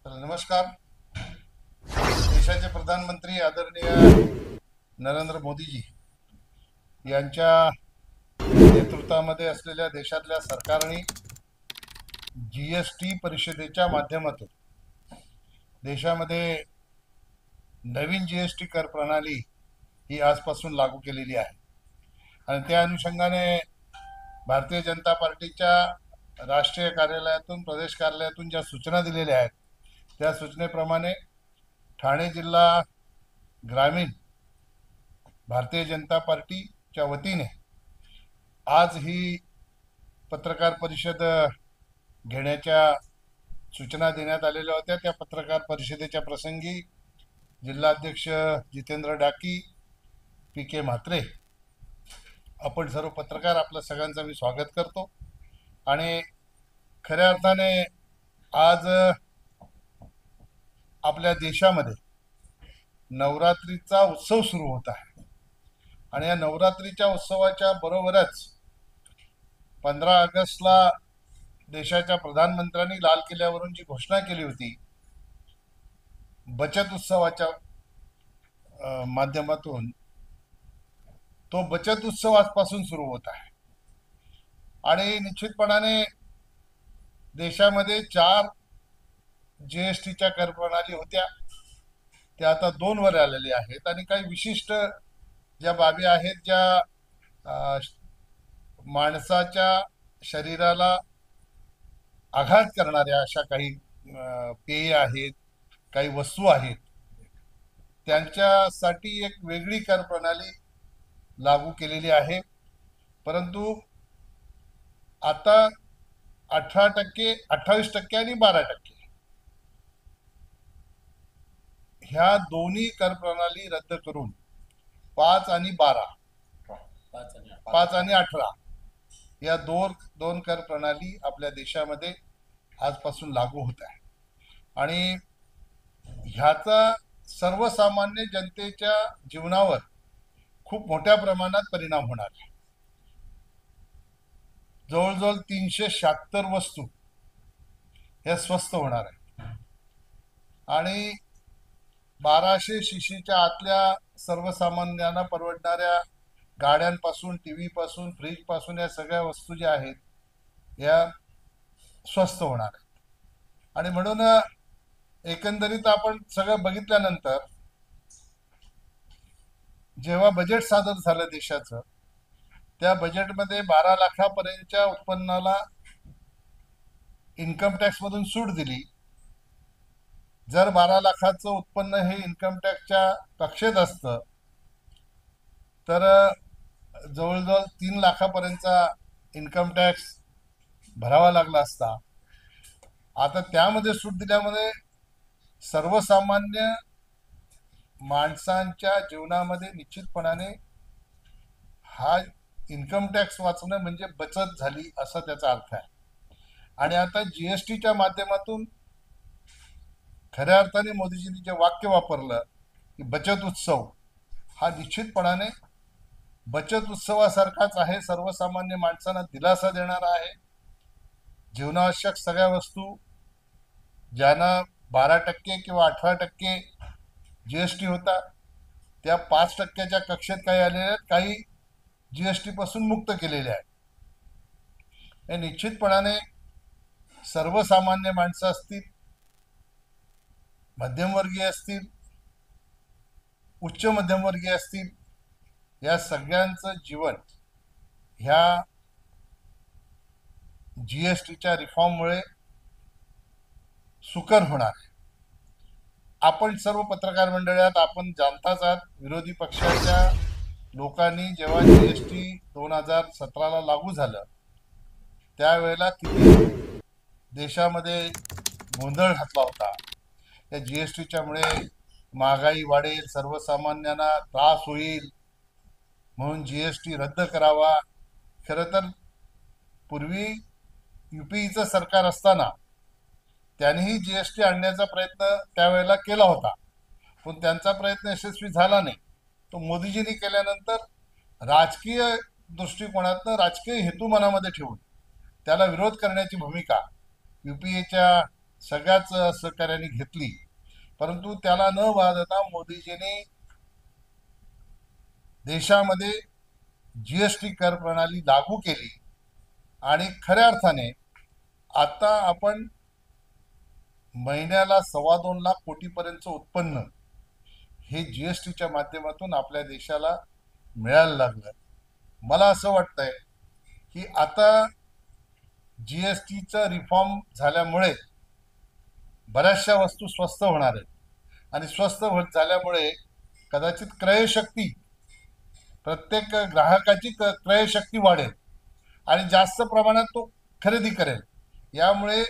तर नमस्कार. देशाचे प्रधानमंत्री आदरणीय नरेंद्र मोदीजी यांच्या नेतृत्वामध्ये असलेल्या देशातल्या सरकारने GST परिषदेच्या माध्यमातून देशामध्ये नवीन GST कर प्रणाली ही आजपासून लागू केलेली आहे. आणि त्या अनुषंगाने भारतीय जनता पार्टीच्या राष्ट्रीय कार्यालयातून, प्रदेश कार्यालयातून ज्या सूचना दिलेल्या आहेत त्या सूचनेप्रमाणे ठाणे जिल्हा ग्रामीण भारतीय जनता पार्टीच्या वतीने आज ही पत्रकार परिषद घेण्याच्या सूचना देण्यात आलेल्या होत्या. त्या पत्रकार परिषदेच्या प्रसंगी जिल्हाध्यक्ष जितेंद्र डाकी, PK म्हात्रे, आपण सर्व पत्रकार, आपलं सगळ्यांचं मी स्वागत करतो. आणि खऱ्या अर्थाने आज आपल्या देशामध्ये नवरात्रीचा उत्सव सुरू होत आहे. आणि या नवरात्रीच्या उत्सवाच्या बरोबरच 15 ऑगस्टला देशाच्या प्रधानमंत्र्यांनी लाल किल्ल्यावरून जी घोषणा केली होती बचत उत्सवाच्या माध्यमातून, तो बचत उत्सव आजपासून सुरू होत आहे. आणि निश्चितपणाने देशामध्ये 4 GSTच्या कर प्रणाली होत्या, त्या आता 2 वर आलेल्या आहेत. आणि काही विशिष्ट ज्या बाबी आहेत, ज्या माणसाच्या शरीराला आघात करणाऱ्या अशा काही पेय आहेत, काही वस्तू आहेत, त्यांच्यासाठी एक वेगळी कर प्रणाली लागू केलेली आहे. परंतु आता 18%, 28% आणि 12% ह्या दोन्ही कर प्रणाली रद्द करून 5 आणि 12, 5 आणि 18 या दोन कर प्रणाली आपल्या देशामध्ये आजपासून लागू होत आहे. आणि ह्याचा सर्वसामान्य जनतेच्या जीवनावर खूप मोठ्या प्रमाणात परिणाम होणार आहे. जवळजवळ 376 वस्तू ह्या स्वस्त होणार आहेत. आणि 1200 शिशीच्या आतल्या सर्वसामान्यांना परवडणाऱ्या गाड्यांपासून, TV पासून, फ्रीज पासून या सगळ्या वस्तू ज्या आहेत या स्वस्त होणार आहेत. आणि म्हणून एकंदरीत आपण सगळं बघितल्यानंतर जेव्हा बजेट सादर झालं देशाचं, त्या बजेटमध्ये 12 लाखापर्यंतच्या उत्पन्नाला इन्कम टॅक्स मधून सूट दिली. जर 12 लाखाचं उत्पन्न हे इन्कम टॅक्सच्या कक्षेत असतं तर जवळजवळ 3 लाखापर्यंतचा इन्कम टॅक्स भरावा लागला असता. आता त्यामध्ये सूट दिल्यामुळे सर्वसामान्य माणसांच्या जीवनामध्ये निश्चितपणाने हा इन्कम टॅक्स वाचणं म्हणजे बचत झाली असा त्याचा अर्थ आहे. आणि आता GSTच्या माध्यमातून खऱ्या अर्थाने मोदीजींनी जे वाक्य वापरलं की बचत उत्सव, हा निश्चितपणाने बचत उत्सवासारखाच आहे. सर्वसामान्य माणसांना दिलासा देणारा आहे. जीवनावश्यक सगळ्या वस्तू ज्यांना 12% किंवा 18% GST होता, त्या 5%च्या कक्षेत काही आलेल्या आहेत, काही GST पासून मुक्त केलेल्या आहेत. हे निश्चितपणाने सर्वसामान्य माणसं असतील, मध्यमवर्गीय असतील, उच्च मध्यमवर्गीय असतील, या सगळ्यांचं जीवन ह्या GSTच्या रिफॉर्ममुळे सुकर होणार आहे. आपण सर्व पत्रकार मंडळात आपण जाणताच आहात, विरोधी पक्षाच्या लोकांनी जेव्हा GST 2017ला लागू झालं त्यावेळेला किती देशामध्ये गोंधळ घातला होता. त्या GSTच्या मुळे महागाई वाढेल, सर्वसामान्यांना त्रास होईल, म्हणून GST रद्द करावा. खरं तर पूर्वी UPEचं सरकार असताना त्यांनीही GST आणण्याचा प्रयत्न त्यावेळेला केला होता, पण त्यांचा प्रयत्न यशस्वी झाला नाही. तो मोदीजींनी केल्यानंतर राजकीय दृष्टिकोनातनं, राजकीय हेतू मनामध्ये ठेवून त्याला विरोध करण्याची भूमिका UPEच्या सगळ्याच सहकार्याने घेतली, परंतु त्याला न वाजता मोदीजींनी देशामध्ये जीएसटी कर प्रणाली लागू केली आणि खऱ्या अर्थाने आता आपण महिन्याला 2.25 लाख कोटीपर्यंतचं उत्पन्न हे जीएसटीच्या माध्यमातून आपल्या देशाला मिळायला लागलं. मला असं वाटतंय की आता जीएसटीचा रिफॉर्म झाल्यामुळे बऱ्याचशा वस्तू स्वस्त होणार आहेत आणि स्वस्त झाल्यामुळे कदाचित क्रयशक्ती, प्रत्येक ग्राहकाची क्रयशक्ती वाढेल आणि जास्त प्रमाणात तो खरेदी करेल. यामुळे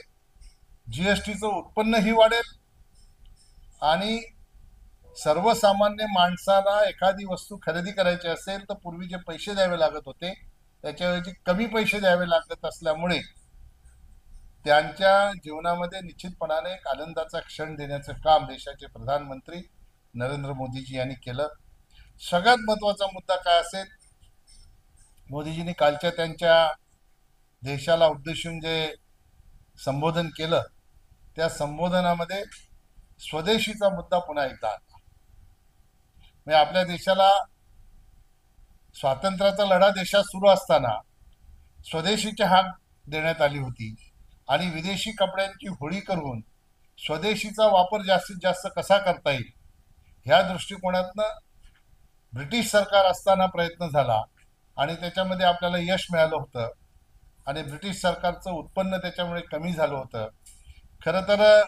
जीएसटीचं उत्पन्नही वाढेल आणि सर्वसामान्य माणसाला एखादी वस्तू खरेदी करायची असेल तर पूर्वी जे पैसे द्यावे लागत होते त्याच्याऐवजी कमी पैसे द्यावे लागत असल्यामुळे त्यांच्या जीवनामध्ये निश्चितपणाने एक आनंदाचा क्षण देण्याचं काम देशाचे प्रधानमंत्री नरेंद्र मोदीजी यांनी केलं. सगळ्यात महत्वाचा मुद्दा काय असेल, मोदीजींनी कालच्या त्यांच्या देशाला उद्देशून जे संबोधन केलं त्या संबोधनामध्ये स्वदेशीचा मुद्दा पुन्हा एकदा आला. म्हणजे आपल्या देशाला स्वातंत्र्याचा लढा देशात सुरू असताना स्वदेशीची हाक देण्यात आली होती आणि विदेशी कपड्यांची होळी करून स्वदेशीचा वापर जास्तीत जास्त कसा करता येईल ह्या दृष्टिकोनातनं ब्रिटिश सरकार असताना प्रयत्न झाला आणि त्याच्यामध्ये आपल्याला यश मिळालं होतं आणि ब्रिटिश सरकारचं उत्पन्न त्याच्यामुळे कमी झालं होतं. खरं तर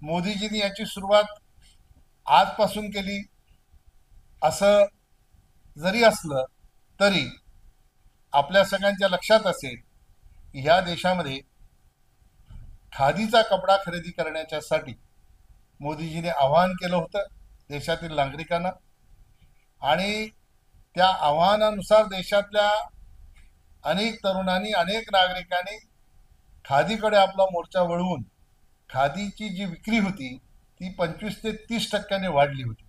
मोदीजींनी याची सुरुवात आजपासून केली असं जरी असलं तरी आपल्या सगळ्यांच्या लक्षात असेल की ह्या देशामध्ये खादीचा कपडा खरेदी करण्याच्यासाठी मोदीजींनी आवाहन केलं होतं देशातील नागरिकांना आणि त्या आव्हानानुसार देशातल्या अनेक तरुणांनी, अनेक नागरिकांनी खादीकडे आपला मोर्चा वळवून खादीची जी विक्री होती ती 25 ते 30% वाढली होती.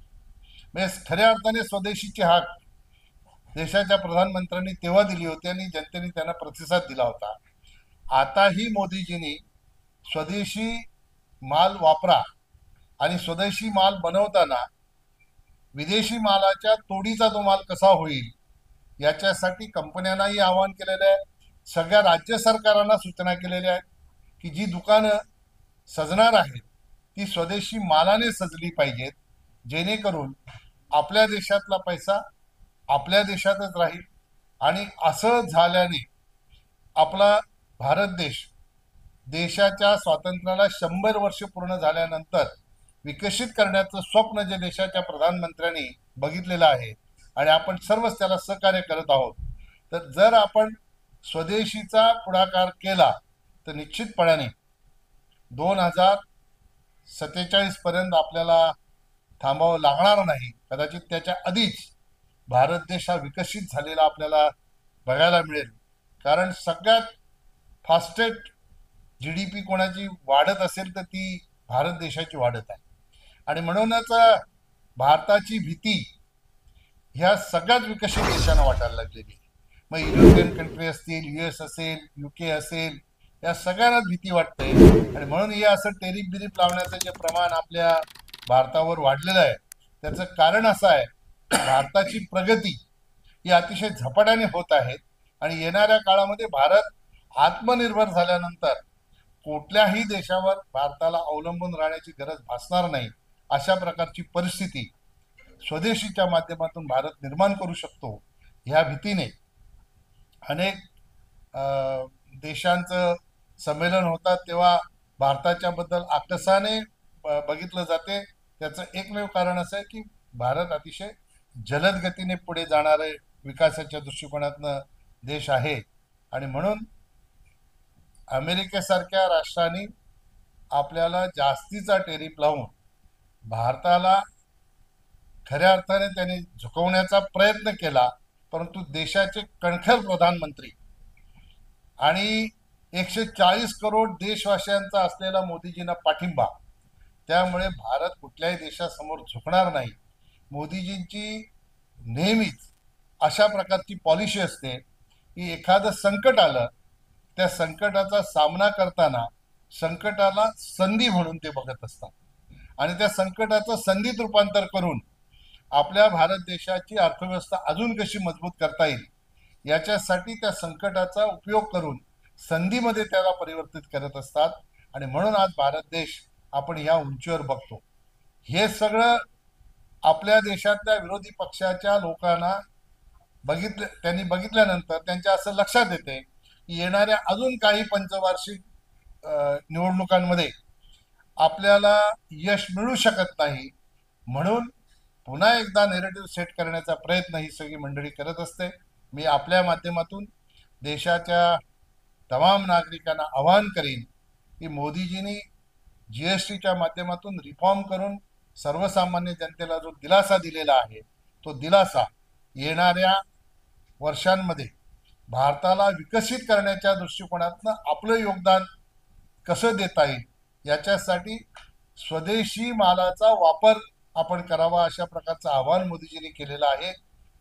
म्हणजे खऱ्या अर्थाने स्वदेशीची हाक देशाच्या प्रधानमंत्र्यांनी तेव्हा दिली होती आणि जनतेने त्यांना प्रतिसाद दिला होता. आताही मोदीजींनी स्वदेशी माल वापरा आणि स्वदेशी माल बनवताना विदेशी मालाच्या तोडीचा तो माल कसा होईल याच्यासाठी कंपन्यांनाही आवाहन केलेलं आहे. सगळ्या राज्य सरकारांना सूचना केलेल्या आहेत की जी दुकानं सजणार आहेत ती स्वदेशी मालाने सजली पाहिजेत, जेणेकरून आपल्या देशातला पैसा आपल्या देशातच राहील आणि असं झाल्याने आपला भारत देश देशाच्या स्वातंत्र्याला 100 वर्ष पूर्ण झाल्यानंतर विकसित करण्याचं स्वप्न जे देशाच्या प्रधानमंत्र्यांनी बघितलेलं आहे आणि आपण सर्वच त्याला सहकार्य करत आहोत, तर जर आपण स्वदेशीचा पुढाकार केला तर निश्चितपणाने 2047 पर्यंत आपल्याला थांबावं लागणार नाही. कदाचित त्याच्या आधीच भारत देश हा विकसित झालेला आपल्याला बघायला मिळेल. कारण सगळ्यात फास्टेस्ट GDP कोणाची वाढत असेल तर ती भारत देशाची वाढत आहे आणि म्हणूनच भारताची भीती ह्या सगळ्याच विकसित देशांना वाटायला लागलेली. मग युरोपियन कंट्री असतील, US असेल, UK असेल, या सगळ्यांनाच भीती वाटते आणि म्हणून हे असं टेरिफ बिरीफ लावण्याचं जे प्रमाण आपल्या भारतावर वाढलेलं आहे त्याचं कारण असं आहे भारताची प्रगती ही अतिशय झपाट्याने होत आहे आणि येणाऱ्या काळामध्ये भारत आत्मनिर्भर झाल्यानंतर कुठल्याही देशावर भारताला अवलंबून राहण्याची गरज भासणार नाही. अशा प्रकारची परिस्थिती स्वदेशीच्या माध्यमातून भारत निर्माण करू शकतो ह्या भीतीने अनेक देशांचं संमेलन होतात तेव्हा भारताच्या बद्दल आकसाने बघितलं जाते. त्याचं एकमेव कारण असं आहे की भारत अतिशय जलद गतीने पुढे जाणारे विकासाच्या दृष्टिकोनातनं देश आहे आणि म्हणून अमेरिकेसारख्या राष्ट्रांनी आपल्याला जास्तीचा टेरिफ लावून भारताला खऱ्या अर्थाने त्यांनी झुकवण्याचा प्रयत्न केला, परंतु देशाचे कणखर प्रधानमंत्री आणि 140 करोड देशवासियांचा असलेला मोदीजींना पाठिंबा, त्यामुळे भारत कुठल्याही देशासमोर झुकणार नाही. मोदीजींची नेहमीच अशा प्रकारची पॉलिसी असते की एखादं संकट आलं त्या संकटाचा सामना करताना संकटाला संधी म्हणून ते बघत असतात आणि त्या संकटाचं संधीत रूपांतर करून आपल्या भारत देशाची अर्थव्यवस्था अजून कशी मजबूत करता येईल याच्यासाठी त्या संकटाचा उपयोग करून संधीमध्ये त्याला परिवर्तित करत असतात. आणि म्हणून आज भारत देश आपण या उंचीवर बघतो. हे सगळं आपल्या देशातल्या विरोधी पक्षाच्या लोकांना त्यांनी बघितल्यानंतर त्यांच्या असं लक्षात येते की येणाऱ्या अजून काही पंचवार्षिक निवडणुकांमध्ये आपल्याला यश मिळू शकत नाही, म्हणून पुन्हा एकदा नेरेटिव्ह सेट करण्याचा प्रयत्न ही सगळी मंडळी करत असते. मी आपल्या माध्यमातून देशाच्या तमाम नागरिकांना आवाहन करीन की मोदीजींनी जीएसटीच्या माध्यमातून रिफॉर्म करून सर्वसामान्य जनतेला जो दिलासा दिलेला आहे तो दिलासा येणाऱ्या वर्षांमध्ये भारताला विकसित करण्याच्या दृष्टिकोनातनं आपलं योगदान कसं देता येईल याच्यासाठी स्वदेशी मालाचा वापर आपण करावा अशा प्रकारचं आवाहन मोदीजींनी केलेलं आहे.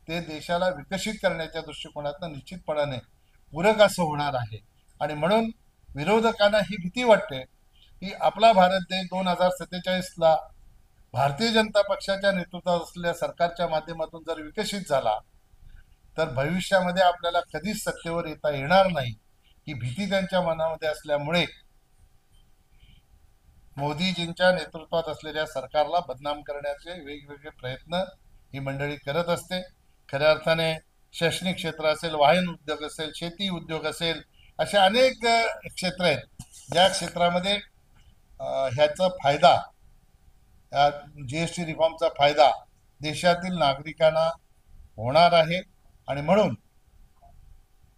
ते देशाला विकसित करण्याच्या दृष्टिकोनातनं निश्चितपणाने पूरक असं होणार आहे. आणि म्हणून विरोधकांना ही भीती वाटते की आपला भारत देश 2047ला भारतीय जनता पक्षाच्या नेतृत्वात असलेल्या सरकारच्या माध्यमातून जर विकसित झाला तर भविष्यामध्ये आपल्याला कधीच सत्तेवर येता येणार नाही ही भीती त्यांच्या मनामध्ये असल्यामुळे मोदीजींच्या नेतृत्वात असलेल्या सरकारला बदनाम करण्याचे वेगवेगळे प्रयत्न ही मंडळी करत असते. खऱ्या अर्थाने शैक्षणिक क्षेत्र असेल, वाहन उद्योग असेल, शेती उद्योग असेल, अशा अनेक क्षेत्र आहेत ज्या क्षेत्रामध्ये ह्याचा फायदा, जीएसटी रिफॉर्मचा फायदा देशातील नागरिकांना होणार आहे. आणि म्हणून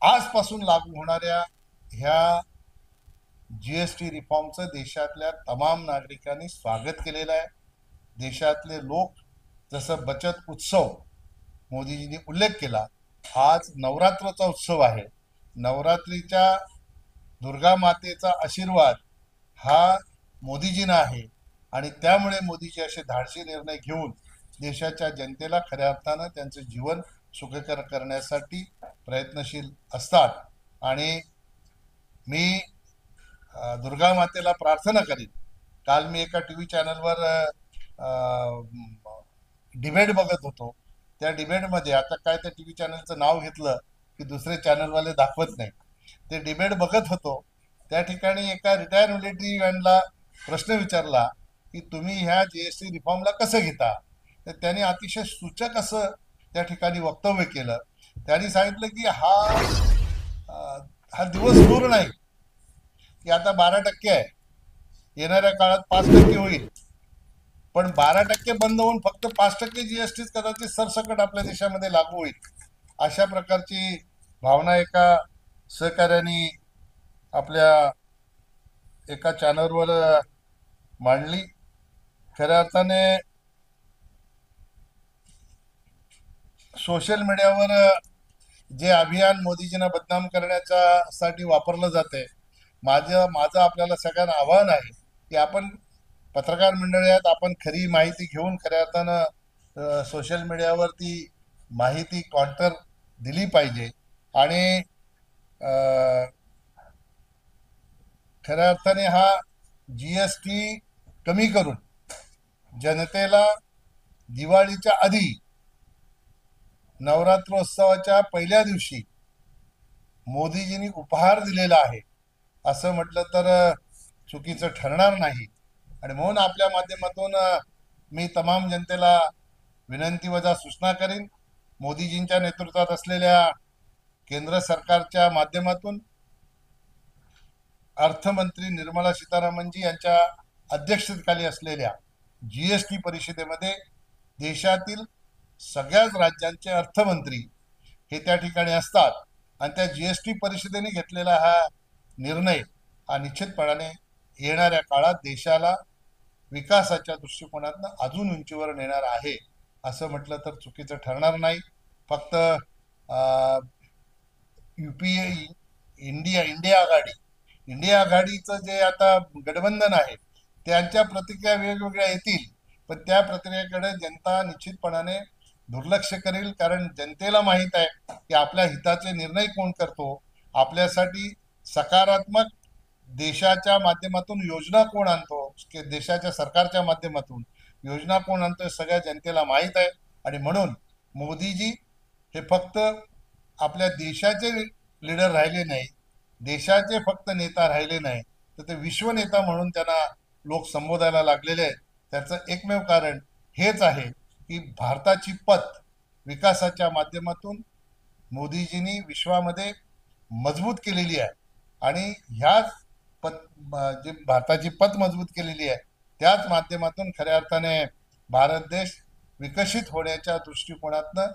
आजपासून लागू होणाऱ्या ह्या जीएसटी रिफॉर्मचं देशातल्या तमाम नागरिकांनी स्वागत केलेलं आहे. देशातले लोक, जसं बचत उत्सव मोदीजींनी उल्लेख केला, आज नवरात्रचा उत्सव आहे. नवरात्रीच्या दुर्गा मातेचा आशीर्वाद हा मोदीजींना आहे आणि त्यामुळे मोदीजी असे धाडसी निर्णय घेऊन देशाच्या जनतेला खऱ्या अर्थानं त्यांचं जीवन सुखकर करण्यासाठी प्रयत्नशील असतात. आणि मी दुर्गा मातेला प्रार्थना करीन. काल मी एका टी व्ही चॅनलवर डिबेट बघत होतो. त्या डिबेटमध्ये, आता काय त्या टी व्ही चॅनलचं नाव घेतलं की दुसरे चॅनलवाले दाखवत नाही, ते डिबेट बघत होतो. त्या ठिकाणी एका रिटायर मिलिटरी मॅनला प्रश्न विचारला की तुम्ही ह्या जीएसटी रिफॉर्मला कसं घेता, तर त्याने अतिशय सूचक असं त्या ठिकाणी वक्तव्य केलं. त्यांनी सांगितलं की हा दिवस दूर नाही की आता 12% आहे, येणाऱ्या काळात 5% होईल, पण 12% बंद होऊन फक्त 5% जीएसटी कदाचित सरसकट आपल्या देशामध्ये लागू होईल, अशा प्रकारची भावना एका सहकार्याने आपल्या एका चॅनलवर मांडली. खऱ्या अर्थाने सोशल मीडियावर जे अभियान मोदीजींना बदनाम करण्याच्या साठी वापरलं जाते, माझं आपल्याला सगळ्यांना आव्हान आहे की आपण पत्रकार मंडळी आहेत, आपण खरी माहिती घेऊन खऱ्या अर्थानं सोशल मीडियावरती माहिती काउंटर दिली पाहिजे. आणि खऱ्या अर्थाने हा जीएसटी कमी करून जनतेला दिवाळीच्या आधी नवरात्रोत्सवाच्या पहिल्या दिवशी मोदीजींनी उपहार दिलेला आहे असं म्हटलं तर चुकीचं ठरणार नाही. आणि म्हणून आपल्या माध्यमातून मी तमाम जनतेला विनंती वजा सूचना करीन, मोदीजींच्या नेतृत्वात असलेल्या केंद्र सरकारच्या माध्यमातून अर्थमंत्री निर्मला सीतारामनजी यांच्या अध्यक्षतेखाली असलेल्या जीएसटी परिषदेमध्ये देशातील सगळ्याच राज्यांचे अर्थमंत्री हे त्या ठिकाणी असतात. आणि त्या जीएसटी परिषदेने घेतलेला हा निर्णय हा निश्चितपणाने येणाऱ्या काळात देशाला विकासाच्या दृष्टिकोनातून अजून उंचीवर नेणार आहे असं म्हटलं तर चुकीचं ठरणार नाही. फक्त यूपीए इंडिया आघाडीचं जे आता गठबंधन आहे त्यांच्या प्रतिक्रिया वेगवेगळ्या येतील, पण त्या प्रतिक्रियेकडे जनता निश्चितपणाने दुर्लक्ष करेल, कारण जनतेला माहीत आहे की आपल्या हिताचे निर्णय कोण करतो. आपल्यासाठी सकारात्मक देशाच्या माध्यमातून योजना कोण आणतो, की देशाच्या सरकारच्या माध्यमातून योजना कोण आणतोय सगळ्या जनतेला माहीत आहे. आणि म्हणून मोदीजी हे फक्त आपल्या देशाचे लीडर राहिले नाही, देशाचे फक्त नेता राहिले नाही, तर ते विश्व नेता म्हणून त्यांना लोक संबोधायला लागलेले आहेत. त्याचं एकमेव कारण हेच आहे की भारताची पत विकासाच्या माध्यमातून मोदीजींनी विश्वामध्ये मजबूत केलेली आहे. आणि ह्याच पत जे भारताची पत मजबूत केलेली आहे त्याच माध्यमातून खऱ्या अर्थाने भारत देश विकसित होण्याच्या दृष्टिकोनातनं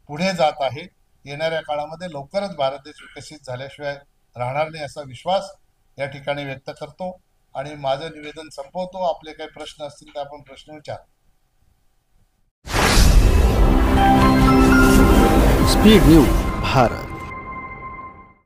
पुढे जात आहे. येणाऱ्या काळामध्ये लवकरच भारत देश विकसित झाल्याशिवाय राहणार नाही असा विश्वास या ठिकाणी व्यक्त करतो आणि माझं निवेदन संपवतो. आपले काही प्रश्न असतील तर आपण प्रश्न विचार. Speed news Bharat.